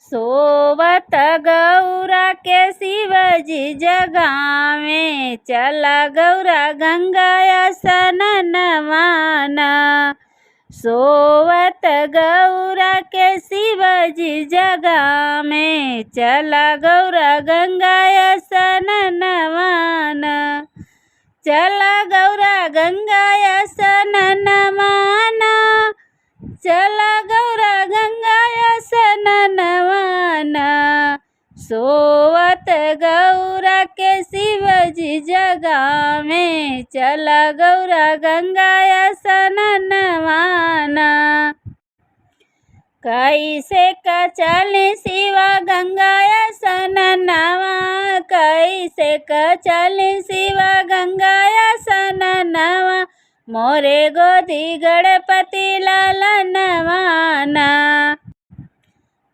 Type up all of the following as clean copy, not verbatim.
सोवत गौरा के शिवजी जगावे, चला गौरा गंगा स्नानवाना। सोवत गौरा के शिवजी जगावे, चला गौरा गंगा स्नानवाना। चला गौरा गंगा स्नानवाना, चला गौरा गंगा स्नानवाना। सोवत गौरा के शिवजी जगावे, चला गौरा गंगा स्नानवाना। कैसे चले शिवा गंगा स्नानवा, कैसे चले शिवा गंगा स्नानवा। मोरे गोदी गणपति लालनवाना,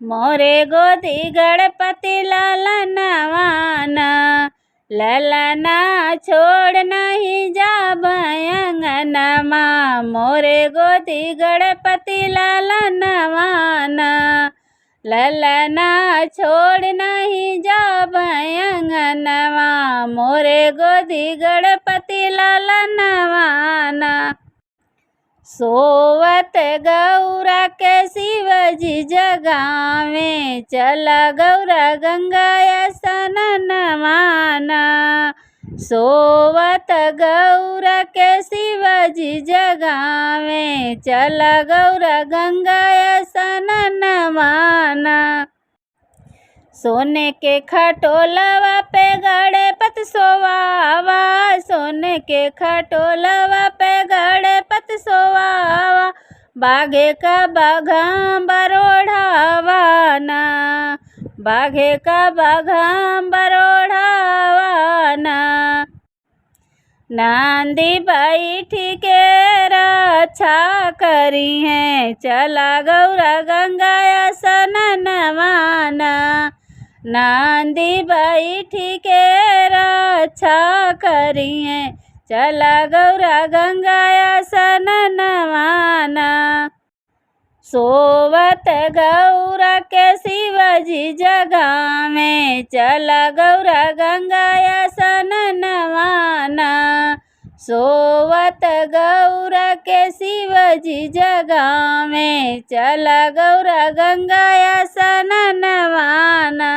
मोरे गोदी गणपति लालनवाना। ललना छोड़ नहीं जाब अंगनमा, मोरे गोदी गणपति लालनवाना। ललना छोड़ नहीं जाब अंगनवा, मोरे गोदी गणपति लालनवाना। सोवत गौरा के शिवजी जगावे, चला गौरा गंगा स्नानवाना। सोवत गौरा के शिवजी जगावे, चला गौरा गंगा स्नानवाना। सोने के खटोलवा पे गणपति सोवावा, सोने के खटोलवा पे गणपति सोवावा। बाघे का बाघांबर ओढ़ावाना, बाघे का बाघांबर ओढ़ावाना। नांदी बैठी के रक्षा करी है, चला गौरा गंगा स्नानवाना। नांदी बैठी के रक्षा करी है, चला गौरा गंगा स्नानवाना। सोवत गौरा के शिवजी जगावे, चला गौरा गंगा स्नानवाना। सोवत गौरा के शिवजी जगावे, चला गौरा गंगा स्नानवाना।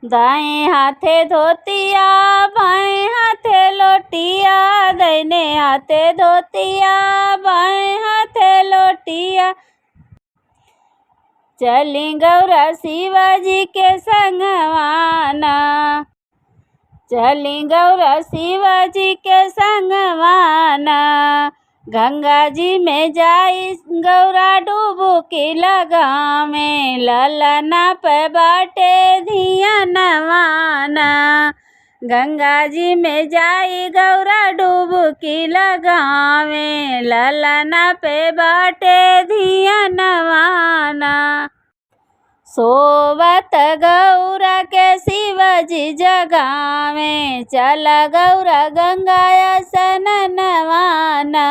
दाएं हाथे धोतिया, बाएं हाथे लोटिया, दाहिने हाथे धोतिया, बाएं हाथे लोटिया। चली गौरा शिवजी के संगवाना, चली गौरा शिवजी के संगवाना। गंगा जी में जाई गौरा डुबकी लगावे, ललना पे बाटे धियानवाना। गंगा जी में जाई गौरा डुबकी लगावे, ललना पे बाटे धियानवाना। सोवत गौरा के शिवजी जगावे, चला गौरा गंगा स्नानवाना।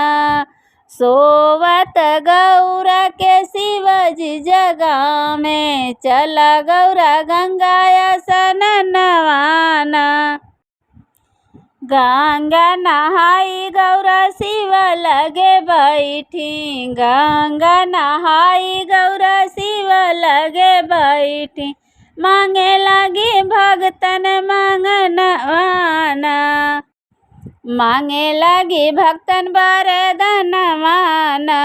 सोवत गौरा के शिवजी जगावे, चला गौरा गंगा स्नानवाना। गंगा नहाई गौरा शिव लगे बैठी, गंगा नहाई गौरा शिव लगे बैठी। मांगे लगी भगतन मंगनवाना, मांगे लगी भक्तन वरदानवाना।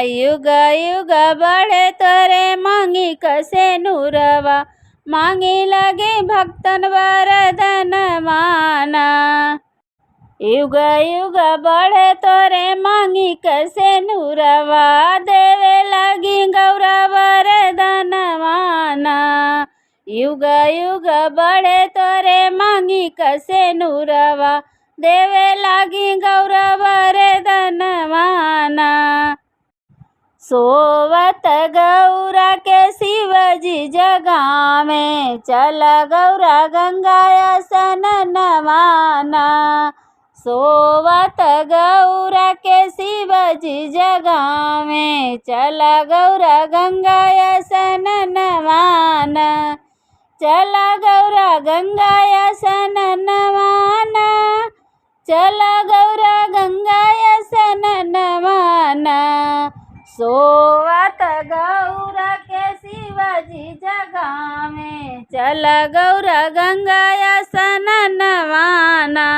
युग युग बढ़े तोरे मांगी कसे नूरवा, मांगे लगे भक्तन वरदानवाना। युग युग बढ़े तोरे मांगी कसे नूरवा, देवे लगी गौरा वरदानवाना। युग युग बढ़े तोरे मांगी कसे नूरवा, देवे लगी गौरा वरदानवाना। सोवत गौरा के शिवजी जगावे, चला गौरा गंगा स्नानवाना। सोवत गौरा के शिवजी जगावे, चला गौरा गंगा स्नानवाना। चला गौरा गंगाया स्नानवाना, चला गौरा गंगाया स्नानवाना। सोवत गौरा के शिवजी जगावे, चला गौरा गंगाया स्नानवाना।